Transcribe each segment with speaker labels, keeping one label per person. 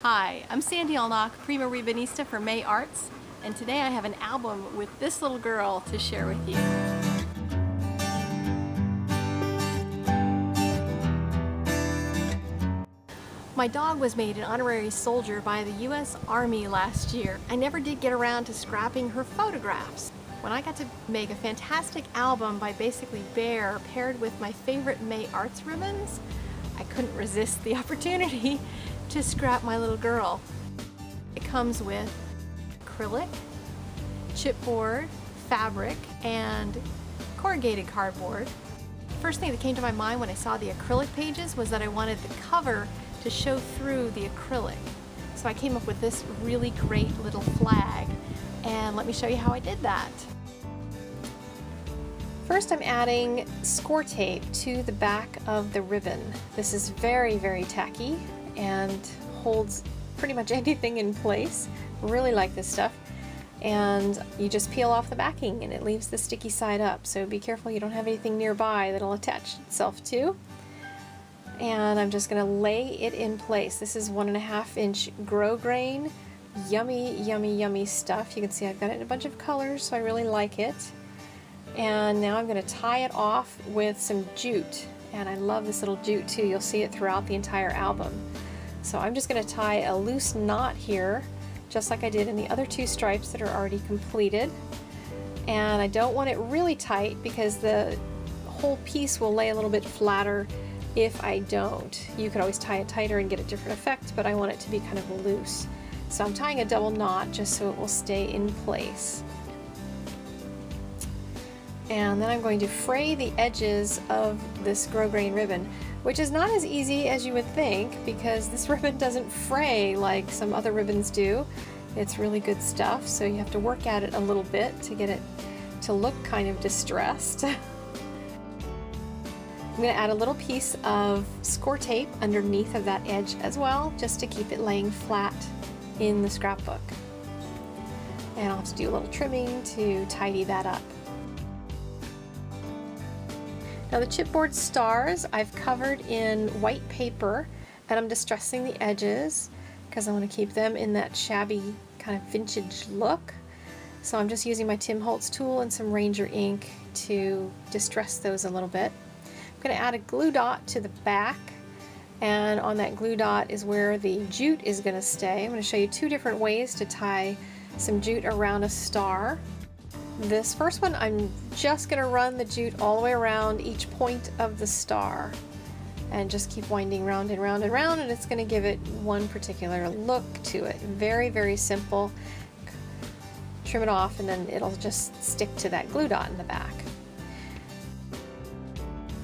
Speaker 1: Hi, I'm Sandy Allnock, Prima Ribbonista for May Arts, and today I have an album with this little girl to share with you. My dog was made an honorary soldier by the U.S. Army last year. I never did get around to scrapping her photographs. When I got to make a fantastic album by Basically Bare paired with my favorite May Arts ribbons, I couldn't resist the opportunity to scrap my little girl. It comes with acrylic, chipboard, fabric, and corrugated cardboard. First thing that came to my mind when I saw the acrylic pages was that I wanted the cover to show through the acrylic. So I came up with this really great little flag, and let me show you how I did that. First, I'm adding ScorTape to the back of the ribbon. This is very, very tacky and holds pretty much anything in place. Really like this stuff. And you just peel off the backing and it leaves the sticky side up, so be careful you don't have anything nearby that'll attach itself to. And I'm just going to lay it in place. This is 1.5 inch Grosgrain. Yummy, yummy, yummy stuff. You can see I've got it in a bunch of colors, so I really like it. And now I'm going to tie it off with some jute. And I love this little jute too. You'll see it throughout the entire album. So I'm just going to tie a loose knot here, just like I did in the other two stripes that are already completed. And I don't want it really tight because the whole piece will lay a little bit flatter if I don't. You could always tie it tighter and get a different effect, but I want it to be kind of loose. So I'm tying a double knot just so it will stay in place. And then I'm going to fray the edges of this grosgrain ribbon, which is not as easy as you would think because this ribbon doesn't fray like some other ribbons do. It's really good stuff, so you have to work at it a little bit to get it to look kind of distressed. I'm going to add a little piece of ScorTape underneath of that edge as well, just to keep it laying flat in the scrapbook. And I'll have to do a little trimming to tidy that up. Now the chipboard stars I've covered in white paper, and I'm distressing the edges because I want to keep them in that shabby kind of vintage look. So I'm just using my Tim Holtz tool and some Ranger ink to distress those a little bit. I'm going to add a glue dot to the back, and on that glue dot is where the jute is going to stay. I'm going to show you two different ways to tie some jute around a star. This first one, I'm just going to run the jute all the way around each point of the star and just keep winding round and round and round, and it's going to give it one particular look to it. Very, very simple. Trim it off and then it'll just stick to that glue dot in the back.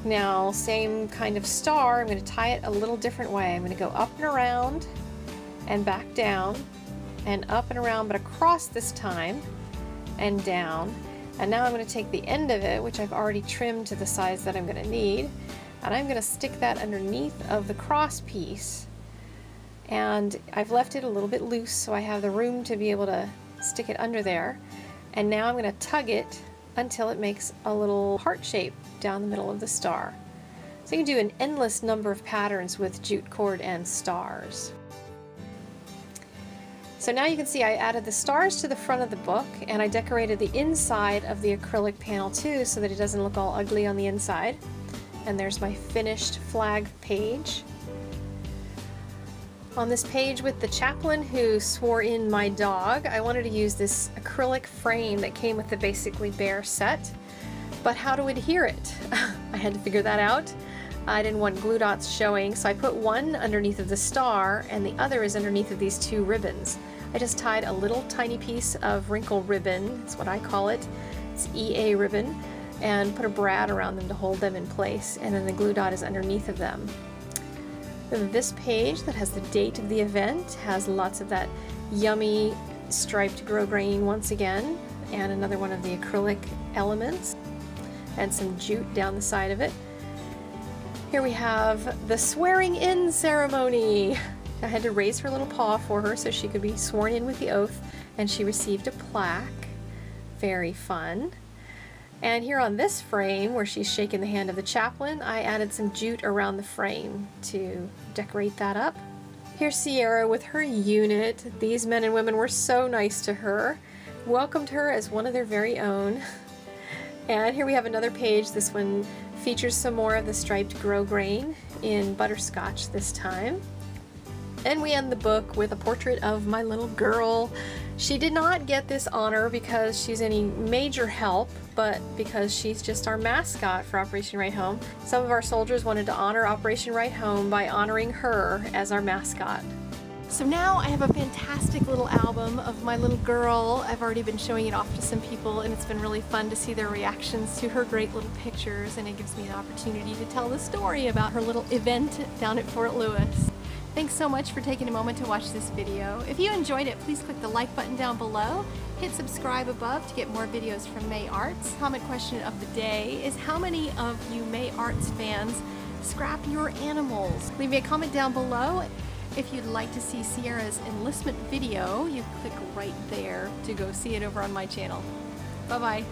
Speaker 1: Now, same kind of star, I'm going to tie it a little different way. I'm going to go up and around and back down and up and around, but across this time and down. And now I'm going to take the end of it, which I've already trimmed to the size that I'm going to need, and I'm going to stick that underneath of the cross piece. And I've left it a little bit loose so I have the room to be able to stick it under there. And now I'm going to tug it until it makes a little heart shape down the middle of the star. So you can do an endless number of patterns with jute cord and stars. So now you can see I added the stars to the front of the book, and I decorated the inside of the acrylic panel too so that it doesn't look all ugly on the inside. And there's my finished flag page. On this page with the chaplain who swore in my dog, I wanted to use this acrylic frame that came with the Basically Bare set, but how to adhere it? I had to figure that out. I didn't want glue dots showing, so I put one underneath of the star and the other is underneath of these two ribbons. I just tied a little tiny piece of Wrinkle ribbon, that's what I call it, it's EA ribbon, and put a brad around them to hold them in place, and then the glue dot is underneath of them. Then this page that has the date of the event has lots of that yummy striped grosgrain once again, and another one of the acrylic elements, and some jute down the side of it. Here we have the swearing in ceremony. I had to raise her little paw for her so she could be sworn in with the oath, and she received a plaque. Very fun. And here on this frame, where she's shaking the hand of the chaplain, I added some jute around the frame to decorate that up. Here Here's Sierra with her unit. These men and women were so nice to her, welcomed her as one of their very own. And here we have another page. This one features some more of the striped grosgrain in butterscotch this time. And we end the book with a portrait of my little girl. She did not get this honor because she's any major help, but because she's just our mascot for Operation Right Home. Some of our soldiers wanted to honor Operation Right Home by honoring her as our mascot. So now I have a fantastic little album of my little girl. I've already been showing it off to some people, and it's been really fun to see their reactions to her great little pictures, and it gives me an opportunity to tell the story about her little event down at Fort Lewis. Thanks so much for taking a moment to watch this video. If you enjoyed it, please click the like button down below. Hit subscribe above to get more videos from May Arts. Comment question of the day is, how many of you May Arts fans scrap your animals? Leave me a comment down below. If you'd like to see Sierra's enlistment video, you click right there to go see it over on my channel. Bye-bye.